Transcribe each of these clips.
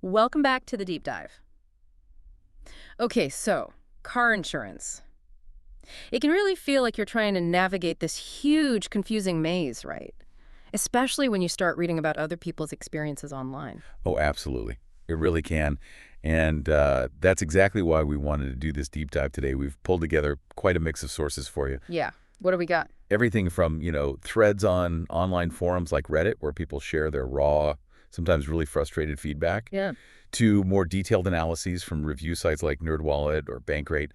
Welcome back to the deep dive. Okay, so car insurance. It can really feel like you're trying to navigate this huge, confusing maze, right? Especially when you start reading about other people's experiences online. Oh, absolutely. It really can. And that's exactly why we wanted to do this deep dive today. We've pulled together quite a mix of sources for you. Yeah. What do we got? Everything from, threads on online forums like Reddit, where people share their raw, sometimes really frustrated feedback, Yeah. to more detailed analyses from review sites like NerdWallet or Bankrate,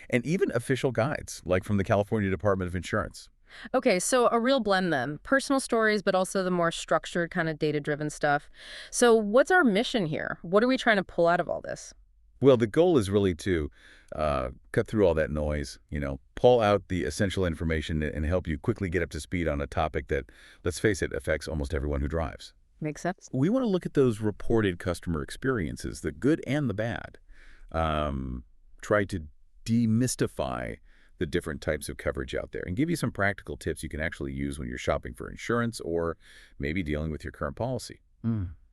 and even official guides, like from the California Department of Insurance. Okay, so a real blend then. Personal stories, but also the more structured, kind of data-driven stuff. So what's our mission here? What are we trying to pull out of all this? Well, the goal is really to cut through all that noise, pull out the essential information and help you quickly get up to speed on a topic that, let's face it, affects almost everyone who drives. Makes sense? We want to look at those reported customer experiences, the good and the bad. Try to demystify the different types of coverage out there and give you some practical tips you can actually use when you're shopping for insurance or maybe dealing with your current policy,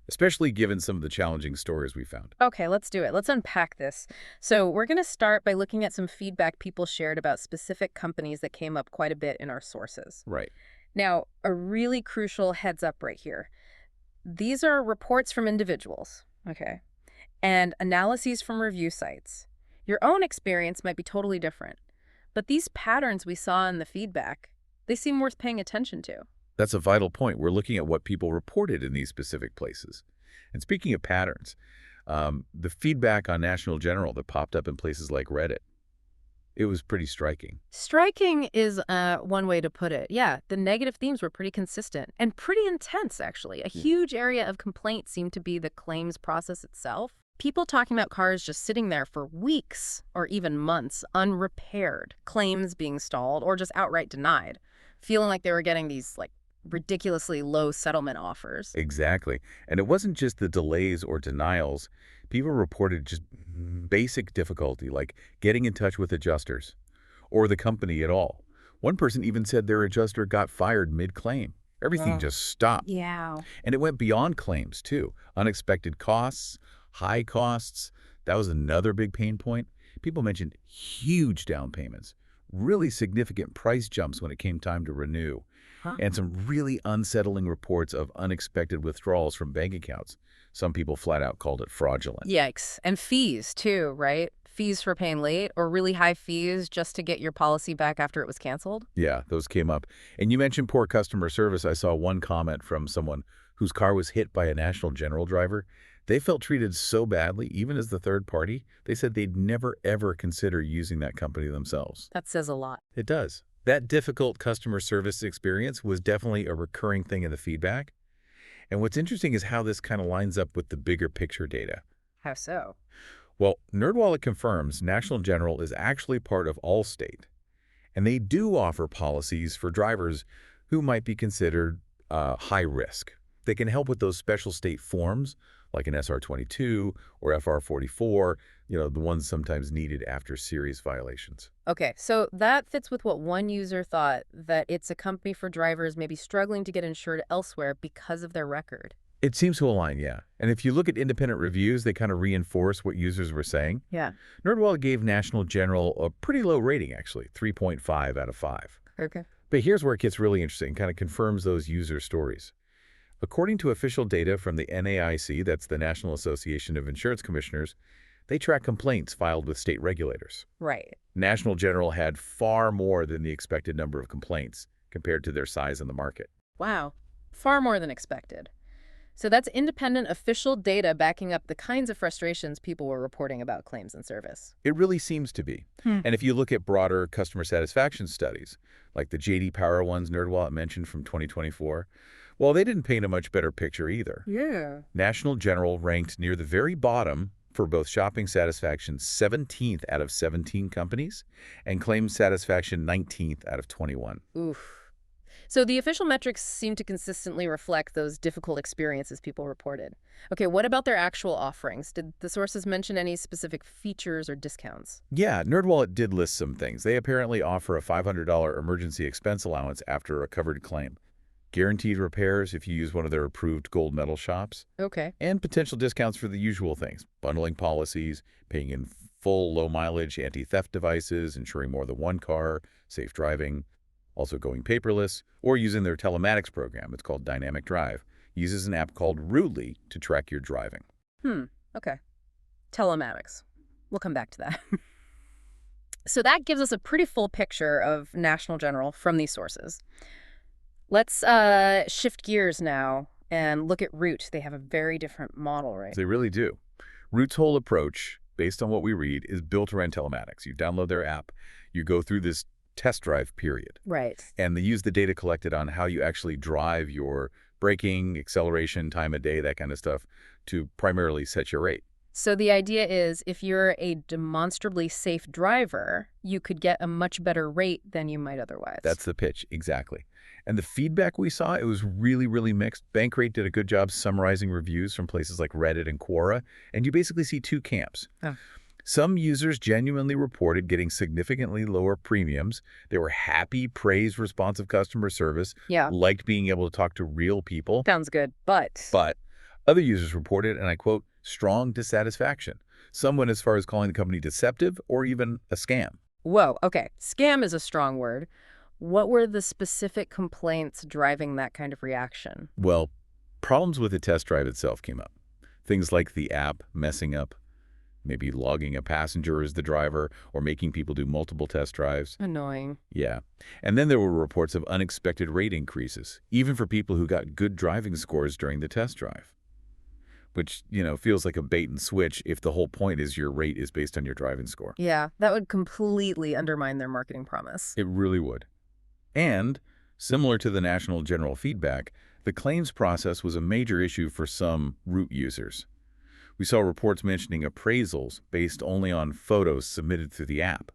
especially given some of the challenging stories we found. Okay, let's do it. Let's unpack this. So we're going to start by looking at some feedback people shared about specific companies that came up quite a bit in our sources. Right. Now, a really crucial heads up right here. These are reports from individuals, okay, and analyses from review sites. Your own experience might be totally different, but these patterns we saw in the feedback, they seem worth paying attention to. That's a vital point. We're looking at what people reported in these specific places. And speaking of patterns, the feedback on National General that popped up in places like Reddit, it was pretty striking. Striking is one way to put it. Yeah, the negative themes were pretty consistent and pretty intense, actually. A huge area of complaint seemed to be the claims process itself. People talking about cars just sitting there for weeks or even months, unrepaired, claims being stalled or just outright denied, feeling like they were getting these, ridiculously low settlement offers. Exactly. And it wasn't just the delays or denials. People reported just basic difficulty, like getting in touch with adjusters or the company at all. One person even said their adjuster got fired mid-claim. Everything just stopped. Yeah. And it went beyond claims, too. Unexpected costs, high costs. That was another big pain point. People mentioned huge down payments, really significant price jumps when it came time to renew, and some really unsettling reports of unexpected withdrawals from bank accounts. Some people flat out called it fraudulent. Yikes. And fees, too, right? Fees for paying late or really high fees just to get your policy back after it was canceled? Yeah, those came up. And you mentioned poor customer service. I saw one comment from someone whose car was hit by a National General driver. They felt treated so badly, even as the third party, they said they'd never, ever consider using that company themselves. That says a lot. It does. That difficult customer service experience was definitely a recurring thing in the feedback. And what's interesting is how this kind of lines up with the bigger picture data. How so? Well, NerdWallet confirms National General is actually part of Allstate, and they do offer policies for drivers who might be considered high risk. They can help with those special state forms, like an SR22 or FR44, the ones sometimes needed after serious violations. Okay, so that fits with what one user thought, that it's a company for drivers maybe struggling to get insured elsewhere because of their record. It seems to align, yeah. And if you look at independent reviews, they kind of reinforce what users were saying. Yeah. NerdWallet gave National General a pretty low rating, actually, 3.5 out of 5. Okay. But here's where it gets really interesting, kind of confirms those user stories. According to official data from the NAIC, that's the National Association of Insurance Commissioners, they track complaints filed with state regulators. Right. National General had far more than the expected number of complaints compared to their size in the market. Wow. Far more than expected. So that's independent official data backing up the kinds of frustrations people were reporting about claims and service. It really seems to be. And if you look at broader customer satisfaction studies, like the J.D. Power ones NerdWallet mentioned from 2024, well, they didn't paint a much better picture either. Yeah. National General ranked near the very bottom for both shopping satisfaction 17th out of 17 companies and claims satisfaction 19th out of 21. Oof. So the official metrics seem to consistently reflect those difficult experiences people reported. Okay, what about their actual offerings? Did the sources mention any specific features or discounts? Yeah, NerdWallet did list some things. They apparently offer a $500 emergency expense allowance after a covered claim. guaranteed repairs if you use one of their approved gold medal shops, Okay. and potential discounts for the usual things, bundling policies, paying in full low-mileage anti-theft devices, insuring more than one car, safe driving, also going paperless, or using their telematics program. It's called Dynamic Drive. Uses an app called Rootly to track your driving. Okay. Telematics. We'll come back to that. So that gives us a pretty full picture of National General from these sources. Let's shift gears now and look at Root. They have a very different model, right? They really do. Root's whole approach, based on what we read, is built around telematics. You download their app, you go through this test drive period, Right. and they use the data collected on how you actually drive your braking, acceleration, time of day, that kind of stuff, to primarily set your rate. So the idea is if you're a demonstrably safe driver, you could get a much better rate than you might otherwise. That's the pitch, exactly. And the feedback we saw, it was really, really mixed. Bankrate did a good job summarizing reviews from places like Reddit and Quora, and you basically see two camps. Oh. Some users genuinely reported getting significantly lower premiums. They were happy, praised responsive customer service, Yeah. liked being able to talk to real people. Sounds good, but... But other users reported, and I quote, strong dissatisfaction. Some went as far as calling the company deceptive or even a scam. Whoa, okay. Scam is a strong word. What were the specific complaints driving that kind of reaction? Well, problems with the test drive itself came up. Things like the app messing up, maybe logging a passenger as the driver, or making people do multiple test drives. Annoying. Yeah. And then there were reports of unexpected rate increases, even for people who got good driving scores during the test drive. Which, feels like a bait and switch if the whole point is your rate is based on your driving score. Yeah, that would completely undermine their marketing promise. It really would. And, similar to the National General feedback, the claims process was a major issue for some Root users. We saw reports mentioning appraisals based only on photos submitted through the app,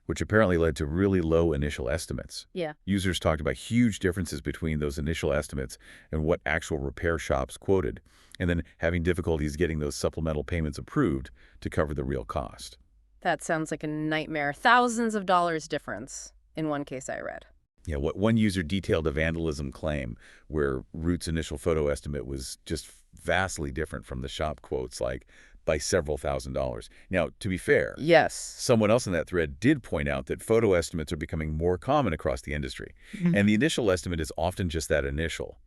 which apparently led to really low initial estimates. Yeah. Users talked about huge differences between those initial estimates and what actual repair shops quoted, and then having difficulties getting those supplemental payments approved to cover the real cost. That sounds like a nightmare. Thousands of dollars difference in one case I read. Yeah, what one user detailed a vandalism claim where Root's initial photo estimate was just vastly different from the shop quotes, like by several $1,000s. Now, to be fair, Yes. someone else in that thread did point out that photo estimates are becoming more common across the industry, and the initial estimate is often just that initial.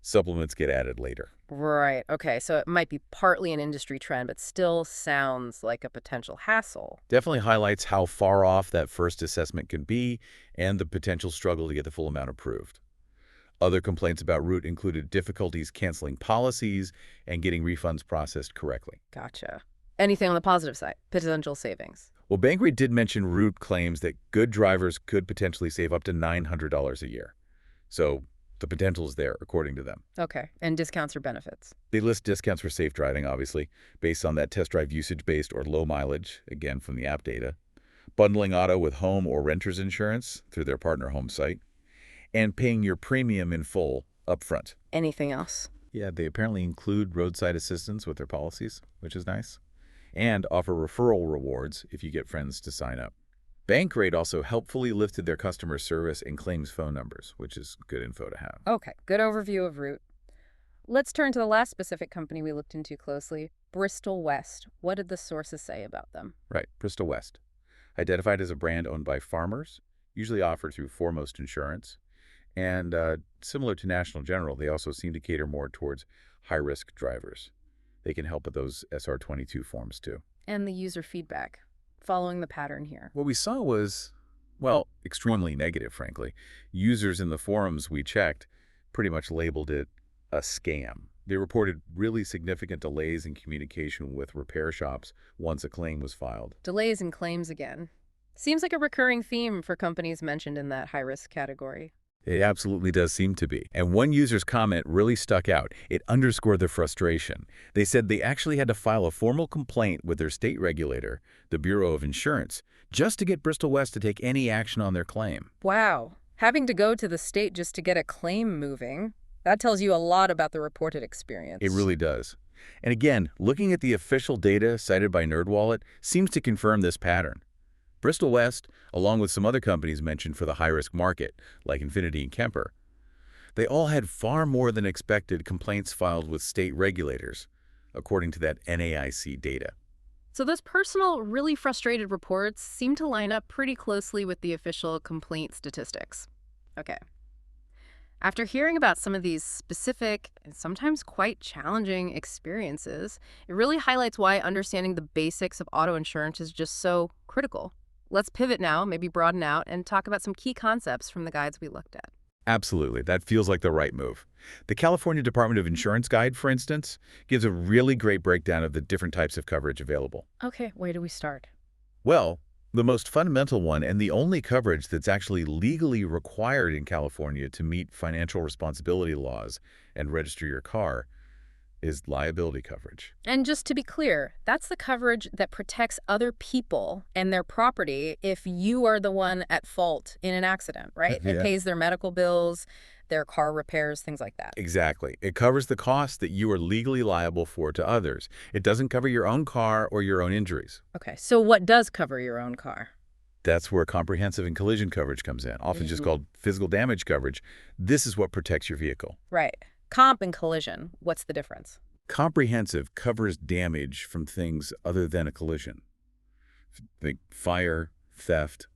Supplements get added later. Right. Okay. So it might be partly an industry trend, but still sounds like a potential hassle. Definitely highlights how far off that first assessment can be and the potential struggle to get the full amount approved. Other complaints about Root included difficulties canceling policies and getting refunds processed correctly. Gotcha. Anything on the positive side? Potential savings. Well, Bankrate did mention Root claims that good drivers could potentially save up to $900 a year. So the potential is there, according to them. Okay. And discounts or benefits? They list discounts for safe driving, obviously, based on that test drive usage-based or low mileage, again from the app data, bundling auto with home or renter's insurance through their partner home site, and paying your premium in full upfront. Anything else? Yeah, they apparently include roadside assistance with their policies, which is nice, and offer referral rewards if you get friends to sign up. Bankrate also helpfully listed their customer service and claims phone numbers, which is good info to have. Okay. Good overview of Root. Let's turn to the last specific company we looked into closely, Bristol West. What did the sources say about them? Right, Bristol West. Identified as a brand owned by farmers, usually offered through Foremost Insurance. And similar to National General, they also seem to cater more towards high-risk drivers. They can help with those SR22 forms, too. And the user feedback, following the pattern here. What we saw was, well, extremely negative, frankly. Users in the forums we checked pretty much labeled it a scam. They reported really significant delays in communication with repair shops once a claim was filed. Delays in claims again. Seems like a recurring theme for companies mentioned in that high-risk category. It absolutely does seem to be. And one user's comment really stuck out. It underscored their frustration. They said they actually had to file a formal complaint with their state regulator, the Bureau of Insurance, just to get Bristol West to take any action on their claim. Wow. Having to go to the state just to get a claim moving, that tells you a lot about the reported experience. It really does. And again, looking at the official data cited by NerdWallet seems to confirm this pattern. Bristol West, along with some other companies mentioned for the high-risk market, like Infinity and Kemper, They all had far more than expected complaints filed with state regulators, according to that NAIC data. So those personal, really frustrated reports seem to line up pretty closely with the official complaint statistics. Okay. After hearing about some of these specific and sometimes quite challenging experiences, it really highlights why understanding the basics of auto insurance is just so critical. Let's pivot now, maybe broaden out, and talk about some key concepts from the guides we looked at. Absolutely, that feels like the right move. The California Department of Insurance Guide, for instance, gives a really great breakdown of the different types of coverage available. Okay, where do we start? Well, the most fundamental one and the only coverage that's actually legally required in California to meet financial responsibility laws and register your car is liability coverage. And just to be clear, that's the coverage that protects other people and their property if you are the one at fault in an accident, right? It Yeah. pays their medical bills, their car repairs, things like that. Exactly. It covers the costs that you are legally liable for to others. It doesn't cover your own car or your own injuries. Okay, so what does cover your own car? That's where comprehensive and collision coverage comes in, often just called physical damage coverage. This is what protects your vehicle. Right. Comp and collision, what's the difference? Comprehensive covers damage from things other than a collision. Think fire, theft,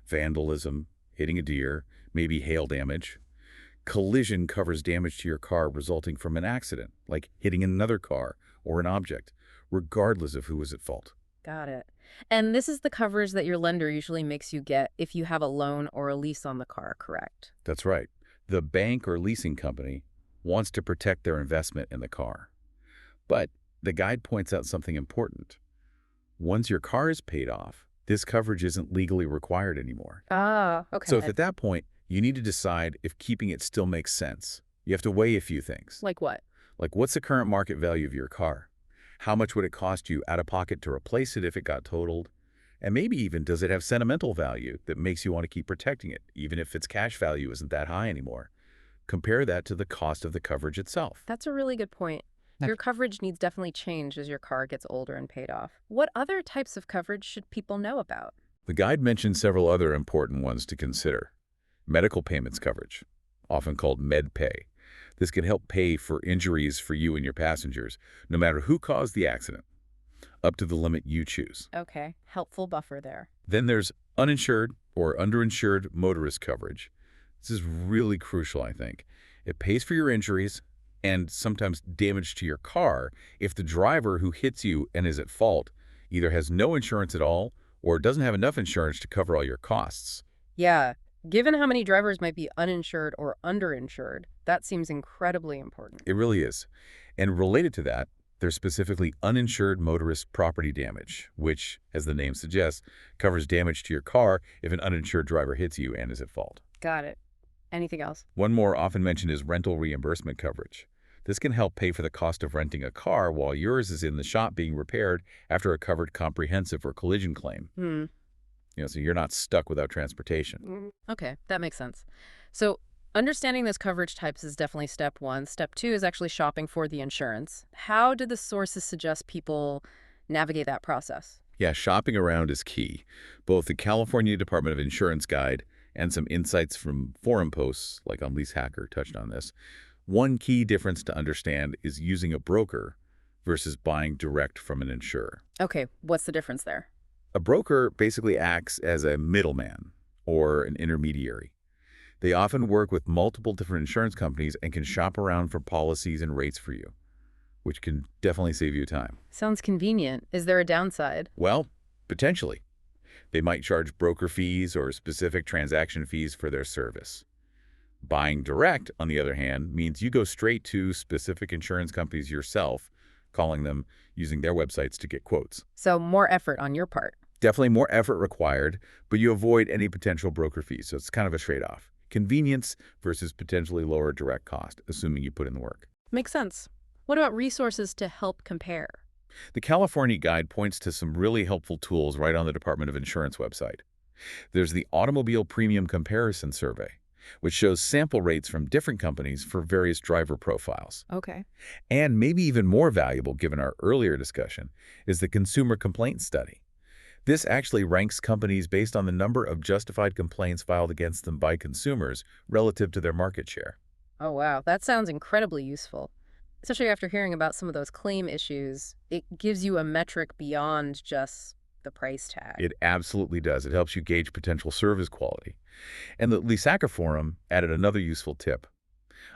vandalism, hitting a deer, maybe hail damage. Collision covers damage to your car resulting from an accident, like hitting another car or an object, regardless of who was at fault. Got it. And this is the coverage that your lender usually makes you get if you have a loan or a lease on the car, correct? That's right. The bank or leasing company wants to protect their investment in the car. But the guide points out something important. Once your car is paid off, this coverage isn't legally required anymore. Ah, okay. So if at that point, you need to decide if keeping it still makes sense. You have to weigh a few things. Like what? Like, what's the current market value of your car? How much would it cost you out of pocket to replace it if it got totaled? And maybe even, does it have sentimental value that makes you want to keep protecting it, even if its cash value isn't that high anymore? Compare that to the cost of the coverage itself. That's a really good point. Your coverage needs definitely change as your car gets older and paid off. What other types of coverage should people know about? The guide mentions several other important ones to consider. Medical payments coverage, often called MedPay. This can help pay for injuries for you and your passengers, no matter who caused the accident, up to the limit you choose. Okay, helpful buffer there. Then there's uninsured or underinsured motorist coverage. This is really crucial, I think. It pays for your injuries and sometimes damage to your car if the driver who hits you and is at fault either has no insurance at all or doesn't have enough insurance to cover all your costs. Yeah, given how many drivers might be uninsured or underinsured, that seems incredibly important. It really is. And related to that, there's specifically uninsured motorist property damage, which, as the name suggests, covers damage to your car if an uninsured driver hits you and is at fault. Got it. Anything else? One more often mentioned is rental reimbursement coverage. This can help pay for the cost of renting a car while yours is in the shop being repaired after a covered comprehensive or collision claim. So you're not stuck without transportation. Okay, that makes sense. So understanding those coverage types is definitely step one. Step two is actually shopping for the insurance. How do the sources suggest people navigate that process? Yeah, shopping around is key. Both the California Department of Insurance Guide and some insights from forum posts, like on Lease Hacker, touched on this. One key difference to understand is using a broker versus buying direct from an insurer. Okay, what's the difference there? A broker basically acts as a middleman or an intermediary. They often work with multiple different insurance companies and can shop around for policies and rates for you, which can definitely save you time. Sounds convenient. Is there a downside? Well, potentially. They might charge broker fees or specific transaction fees for their service. Buying direct, on the other hand, means you go straight to specific insurance companies yourself, calling them, using their websites to get quotes. So more effort on your part. Definitely more effort required, but you avoid any potential broker fees, so it's kind of a trade-off. Convenience versus potentially lower direct cost, assuming you put in the work. Makes sense. What about resources to help compare? The California Guide points to some really helpful tools right on the Department of Insurance website. There's the Automobile Premium Comparison Survey, which shows sample rates from different companies for various driver profiles. Okay. And maybe even more valuable, given our earlier discussion, is the Consumer Complaint Study. This actually ranks companies based on the number of justified complaints filed against them by consumers relative to their market share. Oh, wow. That sounds incredibly useful. Especially after hearing about some of those claim issues, it gives you a metric beyond just the price tag. It absolutely does. It helps you gauge potential service quality. And the Leased forum added another useful tip.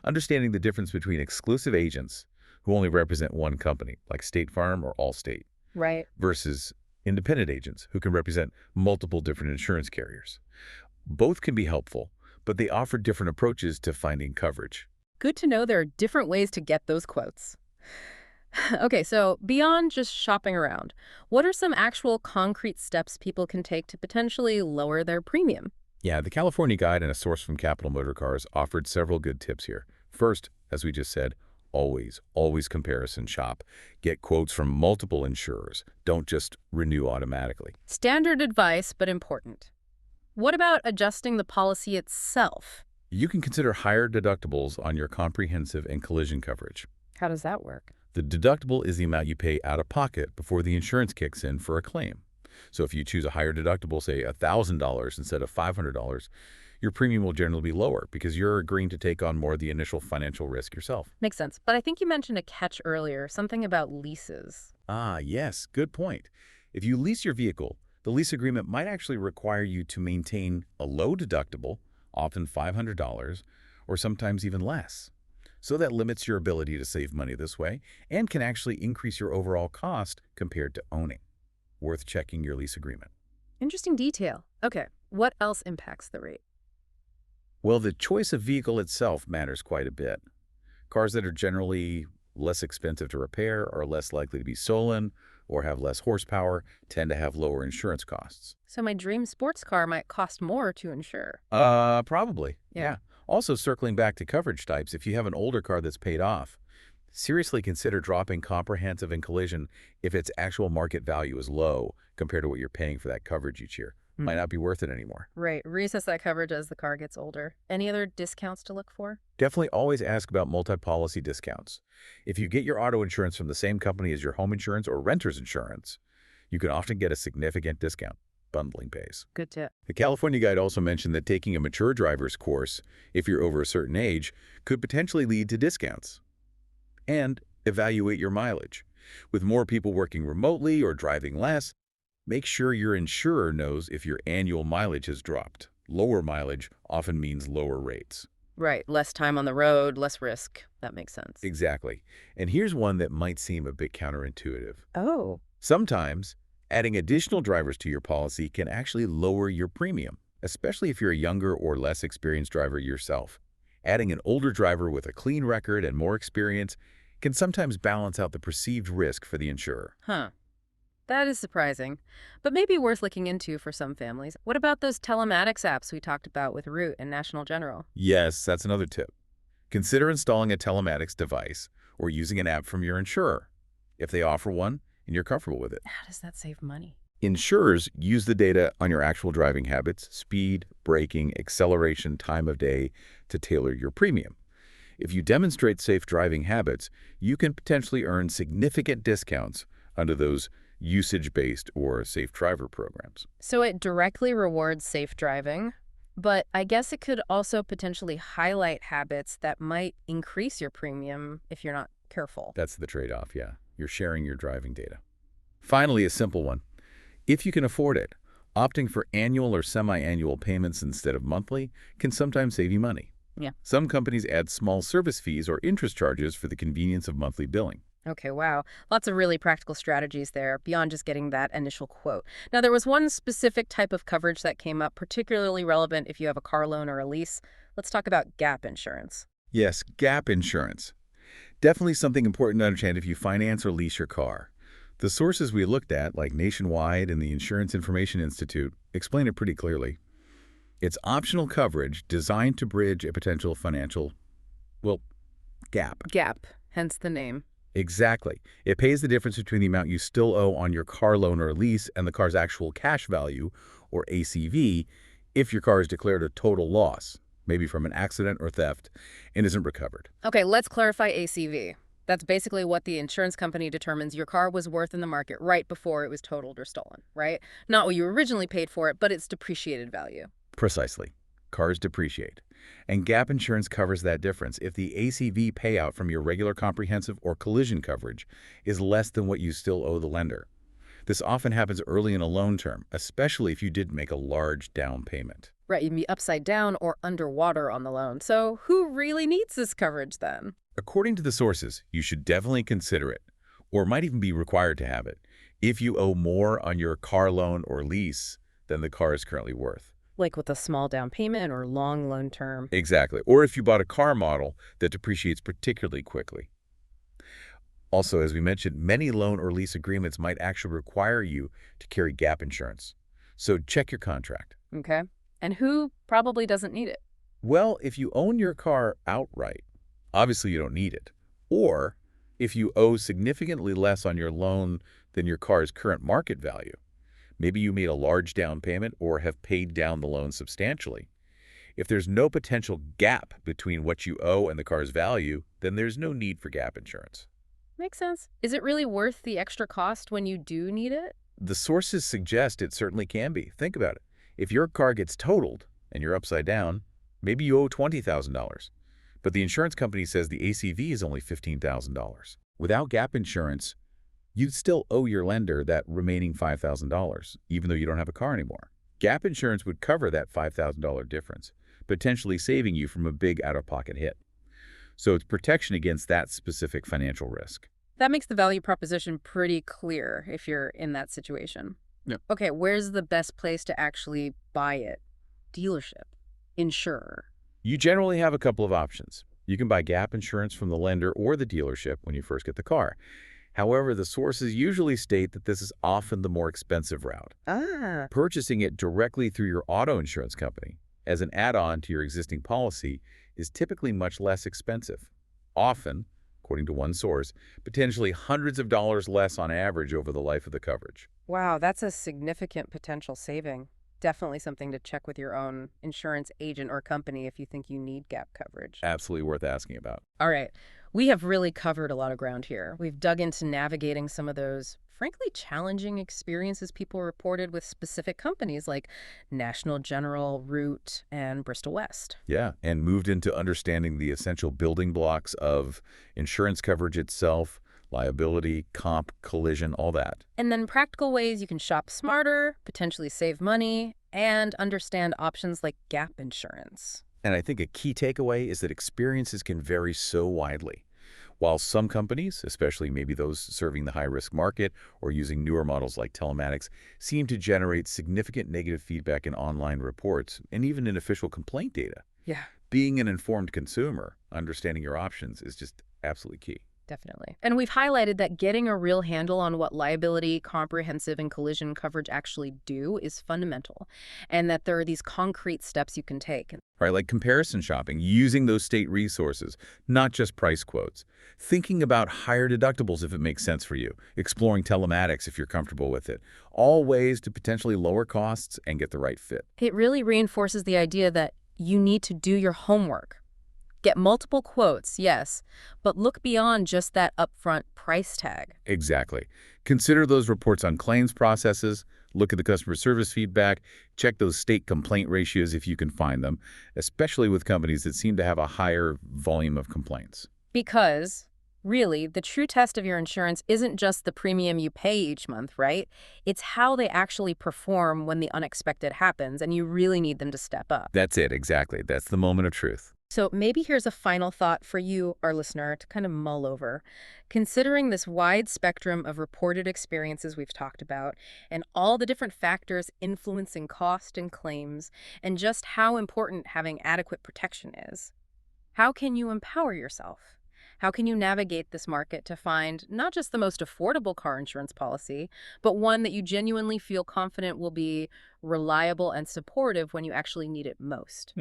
Understanding the difference between exclusive agents who only represent one company, like State Farm or Allstate, Right. versus independent agents who can represent multiple different insurance carriers. Both can be helpful, but they offer different approaches to finding coverage. Good to know there are different ways to get those quotes. Okay, so beyond just shopping around, what are some actual concrete steps people can take to potentially lower their premium? Yeah, the California Guide and a source from Capital Motor Cars offered several good tips here. First, as we just said, always comparison shop. Get quotes from multiple insurers. Don't just renew automatically. Standard advice, but important. What about adjusting the policy itself? You can consider higher deductibles on your comprehensive and collision coverage. How does that work? The deductible is the amount you pay out of pocket before the insurance kicks in for a claim. So if you choose a higher deductible, say $1,000 instead of $500, your premium will generally be lower because you're agreeing to take on more of the initial financial risk yourself. Makes sense. But I think you mentioned a catch earlier, something about leases. Ah, yes, good point. If you lease your vehicle, the lease agreement might actually require you to maintain a low deductible, often $500, or sometimes even less. So that limits your ability to save money this way and can actually increase your overall cost compared to owning. Worth checking your lease agreement. Interesting detail. Okay, what else impacts the rate? Well, the choice of vehicle itself matters quite a bit. Cars that are generally less expensive to repair are less likely to be stolen or have less horsepower tend to have lower insurance costs. So my dream sports car might cost more to insure. Probably. Yeah. Yeah. Also, circling back to coverage types, if you have an older car that's paid off, seriously consider dropping comprehensive and collision if its actual market value is low compared to what you're paying for that coverage each year. Might not be worth it anymore. Right. Reassess that coverage as the car gets older. Any other discounts to look for? Definitely always ask about multi-policy discounts. If you get your auto insurance from the same company as your home insurance or renter's insurance, you can often get a significant discount. Bundling pays. Good tip. The California Guide also mentioned that taking a mature driver's course, if you're over a certain age, could potentially lead to discounts. And evaluate your mileage. With more people working remotely or driving less, make sure your insurer knows if your annual mileage has dropped. Lower mileage often means lower rates. Right. Less time on the road, less risk. That makes sense. Exactly. And here's one that might seem a bit counterintuitive. Oh. Sometimes, adding additional drivers to your policy can actually lower your premium, especially if you're a younger or less experienced driver yourself. Adding an older driver with a clean record and more experience can sometimes balance out the perceived risk for the insurer. Huh. That is surprising, but maybe worth looking into for some families. What about those telematics apps we talked about with Root and National General? Yes, that's another tip. Consider installing a telematics device or using an app from your insurer, if they offer one and you're comfortable with it. How does that save money? Insurers use the data on your actual driving habits, speed, braking, acceleration, time of day to tailor your premium. If you demonstrate safe driving habits, you can potentially earn significant discounts under those usage-based or safe driver programs. So it directly rewards safe driving, but I guess it could also potentially highlight habits that might increase your premium if you're not careful. That's the trade-off, yeah. You're sharing your driving data. Finally, a simple one. If you can afford it, opting for annual or semi-annual payments instead of monthly can sometimes save you money. Yeah. Some companies add small service fees or interest charges for the convenience of monthly billing. Okay, wow. Lots of really practical strategies there beyond just getting that initial quote. Now, there was one specific type of coverage that came up, particularly relevant if you have a car loan or a lease. Let's talk about gap insurance. Yes, gap insurance. Definitely something important to understand if you finance or lease your car. The sources we looked at, like Nationwide and the Insurance Information Institute, explain it pretty clearly. It's optional coverage designed to bridge a potential financial, gap. Gap, hence the name. Exactly. It pays the difference between the amount you still owe on your car loan or lease and the car's actual cash value, or ACV, if your car is declared a total loss, maybe from an accident or theft, and isn't recovered. Okay, let's clarify ACV. That's basically what the insurance company determines your car was worth in the market right before it was totaled or stolen, right? Not what you originally paid for it, but its depreciated value. Precisely. Cars depreciate. And gap insurance covers that difference if the ACV payout from your regular comprehensive or collision coverage is less than what you still owe the lender. This often happens early in a loan term, especially if you did make a large down payment. Right, you'd be upside down or underwater on the loan. So who really needs this coverage then? According to the sources, you should definitely consider it, or might even be required to have it, if you owe more on your car loan or lease than the car is currently worth. Like with a small down payment or long loan term. Exactly. Or if you bought a car model that depreciates particularly quickly. Also, as we mentioned, many loan or lease agreements might actually require you to carry gap insurance. So check your contract. Okay. And who probably doesn't need it? Well, if you own your car outright, obviously you don't need it. Or if you owe significantly less on your loan than your car's current market value. Maybe you made a large down payment or have paid down the loan substantially. If there's no potential gap between what you owe and the car's value, then there's no need for gap insurance. Makes sense. Is it really worth the extra cost when you do need it? The sources suggest it certainly can be. Think about it. If your car gets totaled and you're upside down, maybe you owe $20,000. But the insurance company says the ACV is only $15,000. Without gap insurance, you'd still owe your lender that remaining $5,000, even though you don't have a car anymore. Gap insurance would cover that $5,000 difference, potentially saving you from a big out-of-pocket hit. So it's protection against that specific financial risk. That makes the value proposition pretty clear if you're in that situation. Yeah. Okay, where's the best place to actually buy it? Dealership, insurer. You generally have a couple of options. You can buy gap insurance from the lender or the dealership when you first get the car. However, the sources usually state that this is often the more expensive route. Purchasing it directly through your auto insurance company as an add-on to your existing policy is typically much less expensive. Often, according to one source, potentially hundreds of dollars less on average over the life of the coverage. Wow, that's a significant potential saving. Definitely something to check with your own insurance agent or company if you think you need gap coverage. Absolutely worth asking about. All right. We have really covered a lot of ground here. We've dug into navigating some of those, frankly, challenging experiences people reported with specific companies like National General, Root, and Bristol West. Yeah, and moved into understanding the essential building blocks of insurance coverage itself, liability, comp, collision, all that. And then practical ways you can shop smarter, potentially save money, and understand options like gap insurance. And I think a key takeaway is that experiences can vary so widely. While some companies, especially maybe those serving the high-risk market or using newer models like telematics, seem to generate significant negative feedback in online reports and even in official complaint data. Yeah, Being an informed consumer, understanding your options is just absolutely key. definitely. And we've highlighted that getting a real handle on what liability, comprehensive, and collision coverage actually do is fundamental, and that there are these concrete steps you can take. Right, like comparison shopping, using those state resources, not just price quotes. Thinking about higher deductibles if it makes sense for you. Exploring telematics if you're comfortable with it. All ways to potentially lower costs and get the right fit. It really reinforces the idea that you need to do your homework. Get multiple quotes, yes, but look beyond just that upfront price tag. Exactly. Consider those reports on claims processes, look at the customer service feedback, check those state complaint ratios if you can find them, especially with companies that seem to have a higher volume of complaints. Because, really, the true test of your insurance isn't just the premium you pay each month, right? It's how they actually perform when the unexpected happens, and you really need them to step up. That's it, exactly. That's the moment of truth. So maybe here's a final thought for you, our listener, to kind of mull over. Considering this wide spectrum of reported experiences we've talked about, and all the different factors influencing cost and claims, and just how important having adequate protection is, how can you empower yourself? How can you navigate this market to find not just the most affordable car insurance policy, but one that you genuinely feel confident will be reliable and supportive when you actually need it most?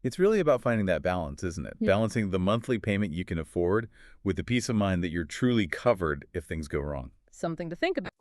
It's really about finding that balance, isn't it? Yeah. Balancing the monthly payment you can afford with the peace of mind that you're truly covered if things go wrong. Something to think about.